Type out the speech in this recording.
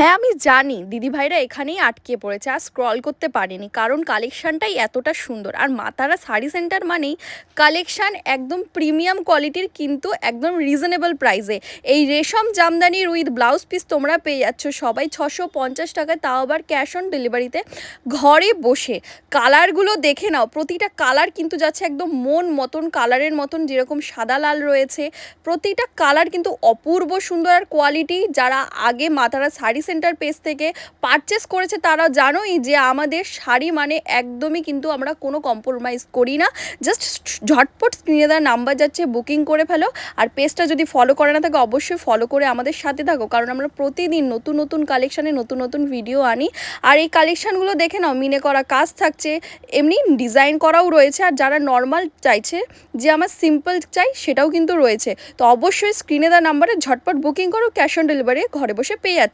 হ্যাঁ, আমি জানি দিদিভাইরা এখানেই আটকে পড়েছে। আর স্ক্রল করতে পারেনি। কারণ কালেকশনটাই এতটা সুন্দর। আর মা তারা শাড়ি সেন্টার মানেই কালেকশন একদম প্রিমিয়াম কোয়ালিটির কিন্তু একদম রিজনেবল প্রাইসে। এই রেশম জামদানির উইথ ব্লাউজ পিস তোমরা পেয়ে যাচ্ছ সবাই ৬৫০ টাকায়, তাও আবার ক্যাশ অন ডেলিভারিতে ঘরে বসে। কালারগুলো দেখে নাও, প্রতিটা কালার কিন্তু যাচ্ছে একদম মন মতন কালারের মতন, যেরকম সাদা লাল রয়েছে প্রতিটা কালার কিন্তু অপূর্ব সুন্দর। আর কোয়ালিটি যারা আগে মা তারা শাড়ি সেন্টার পেজ থেকে পারচেস করেছে তারা জানোই যে আমাদের শাড়ি মানে একদমই কিন্তু আমরা কোনো কম্প্রোমাইজ করি না। জাস্ট ঝটপট স্ক্রিনে দেওয়া নাম্বার যাচ্ছে, বুকিং করে ফেলো। আর পেজটা যদি ফলো করে না থাকে অবশ্যই ফলো করে আমাদের সাথে থাকো, কারণ আমরা প্রতিদিন নতুন নতুন কালেকশানে নতুন নতুন ভিডিও আনি। আর এই কালেকশানগুলো দেখে নাও, মিনে করা কাজ থাকছে, এমনি ডিজাইন করাও রয়েছে। আর যারা নর্মাল চাইছে যে আমার সিম্পল চাই সেটাও কিন্তু রয়েছে। তো অবশ্যই স্ক্রিনে দেওয়া নাম্বারে ঝটপট বুকিং করো, ক্যাশ অন ডেলিভারি ঘরে বসে পেয়ে যাচ্ছে।